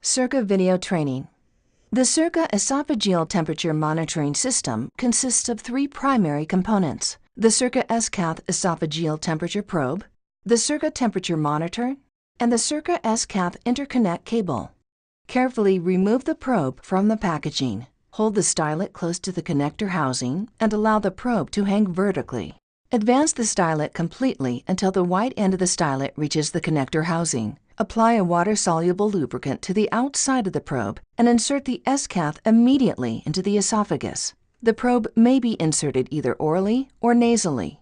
CIRCA video training. The CIRCA esophageal temperature monitoring system consists of three primary components: the CIRCA S-CATH esophageal temperature probe, the CIRCA temperature monitor, and the CIRCA S-CATH interconnect cable. Carefully remove the probe from the packaging. Hold the stylet close to the connector housing and allow the probe to hang vertically. Advance the stylet completely until the white end of the stylet reaches the connector housing. Apply a water-soluble lubricant to the outside of the probe and insert the S-CATH immediately into the esophagus. The probe may be inserted either orally or nasally.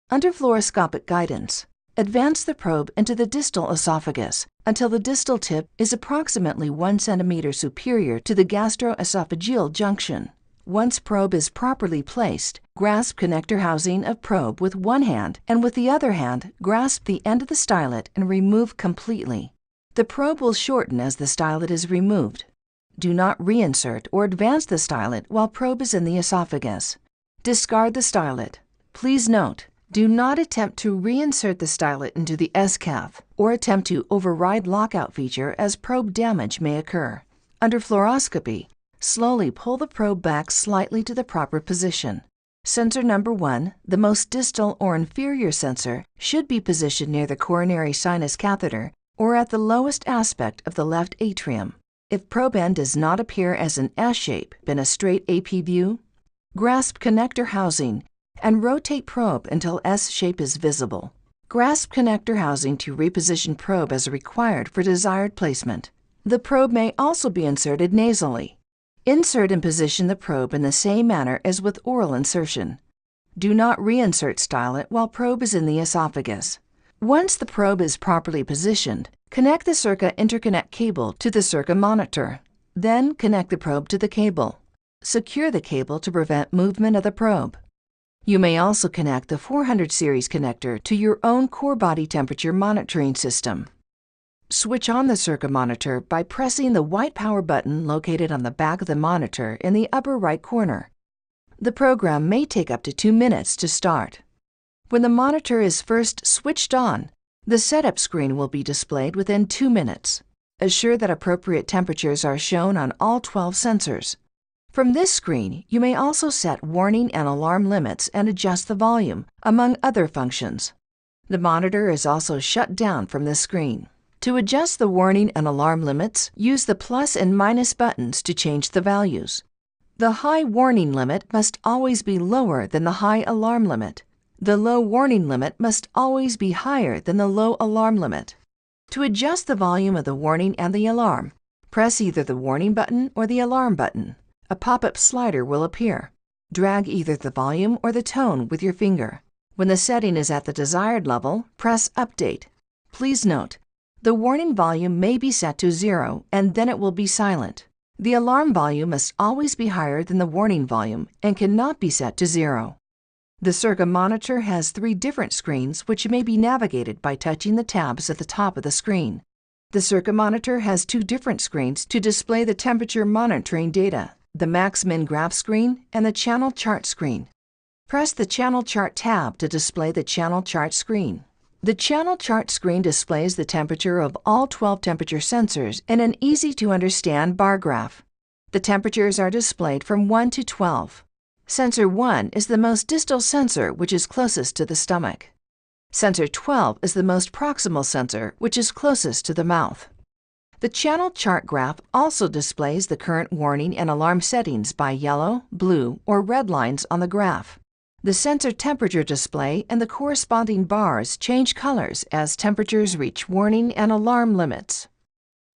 Under fluoroscopic guidance, advance the probe into the distal esophagus until the distal tip is approximately 1 centimeter superior to the gastroesophageal junction. Once probe is properly placed, grasp connector housing of probe with one hand and with the other hand grasp the end of the stylet and remove completely. The probe will shorten as the stylet is removed. Do not reinsert or advance the stylet while probe is in the esophagus. Discard the stylet. Please note, do not attempt to reinsert the stylet into the S-CATH or attempt to override lockout feature as probe damage may occur. Under fluoroscopy, slowly pull the probe back slightly to the proper position. Sensor number 1, the most distal or inferior sensor, should be positioned near the coronary sinus catheter or at the lowest aspect of the left atrium. If probe end does not appear as an S shape in a straight AP view, grasp connector housing and rotate probe until S shape is visible. Grasp connector housing to reposition probe as required for desired placement. The probe may also be inserted nasally. Insert and position the probe in the same manner as with oral insertion. Do not reinsert stylet while probe is in the esophagus. Once the probe is properly positioned, connect the CIRCA interconnect cable to the CIRCA monitor. Then connect the probe to the cable. Secure the cable to prevent movement of the probe. You may also connect the 400 series connector to your own core body temperature monitoring system. Switch on the CIRCA monitor by pressing the white power button located on the back of the monitor in the upper right corner. The program may take up to 2 minutes to start. When the monitor is first switched on, the setup screen will be displayed within 2 minutes. Assure that appropriate temperatures are shown on all 12 sensors. From this screen, you may also set warning and alarm limits and adjust the volume, among other functions. The monitor is also shut down from this screen. To adjust the warning and alarm limits, use the plus and minus buttons to change the values. The high warning limit must always be lower than the high alarm limit. The low warning limit must always be higher than the low alarm limit. To adjust the volume of the warning and the alarm, press either the warning button or the alarm button. A pop-up slider will appear. Drag either the volume or the tone with your finger. When the setting is at the desired level, press Update. Please note, the warning volume may be set to 0 and then it will be silent. The alarm volume must always be higher than the warning volume and cannot be set to 0. The CIRCA monitor has 3 different screens which may be navigated by touching the tabs at the top of the screen. The CIRCA monitor has 2 different screens to display the temperature monitoring data: the Max-Min graph screen and the channel chart screen. Press the channel chart tab to display the channel chart screen. The channel chart screen displays the temperature of all 12 temperature sensors in an easy-to-understand bar graph. The temperatures are displayed from 1 to 12. Sensor 1 is the most distal sensor, which is closest to the stomach. Sensor 12 is the most proximal sensor, which is closest to the mouth. The channel chart graph also displays the current warning and alarm settings by yellow, blue, or red lines on the graph. The sensor temperature display and the corresponding bars change colors as temperatures reach warning and alarm limits.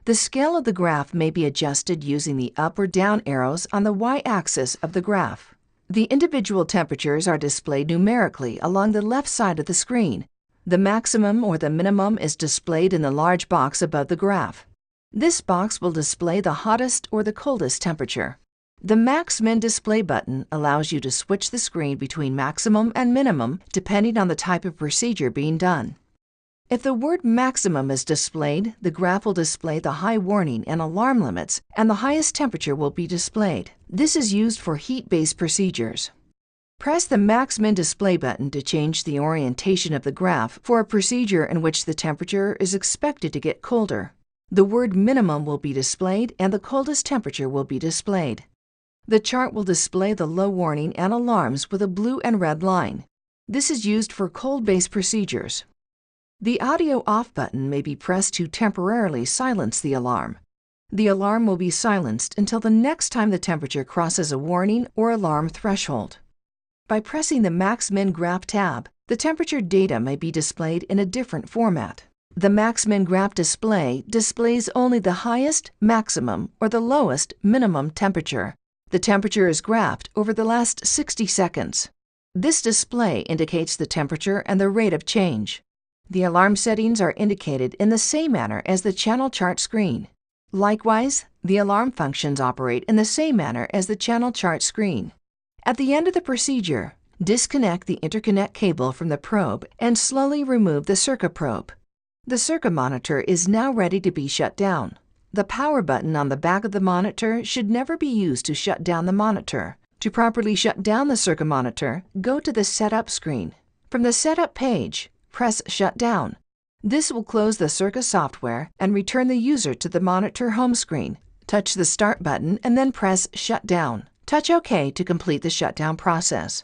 The scale of the graph may be adjusted using the up or down arrows on the y-axis of the graph. The individual temperatures are displayed numerically along the left side of the screen. The maximum or the minimum is displayed in the large box above the graph. This box will display the hottest or the coldest temperature. The Max-Min display button allows you to switch the screen between maximum and minimum depending on the type of procedure being done. If the word maximum is displayed, the graph will display the high warning and alarm limits, and the highest temperature will be displayed. This is used for heat-based procedures. Press the Max-Min display button to change the orientation of the graph for a procedure in which the temperature is expected to get colder. The word minimum will be displayed and the coldest temperature will be displayed. The chart will display the low warning and alarms with a blue and red line. This is used for cold-based procedures. The audio off button may be pressed to temporarily silence the alarm. The alarm will be silenced until the next time the temperature crosses a warning or alarm threshold. By pressing the Max-Min Graph tab, the temperature data may be displayed in a different format. The Max-Min Graph display displays only the highest, maximum, or the lowest, minimum temperature. The temperature is graphed over the last 60 seconds. This display indicates the temperature and the rate of change. The alarm settings are indicated in the same manner as the channel chart screen. Likewise, the alarm functions operate in the same manner as the channel chart screen. At the end of the procedure, disconnect the interconnect cable from the probe and slowly remove the CIRCA probe. The CIRCA monitor is now ready to be shut down. The power button on the back of the monitor should never be used to shut down the monitor. To properly shut down the CIRCA monitor, go to the Setup screen. From the Setup page, press Shut Down. This will close the CircaS software and return the user to the monitor home screen. Touch the Start button and then press Shut Down. Touch OK to complete the shutdown process.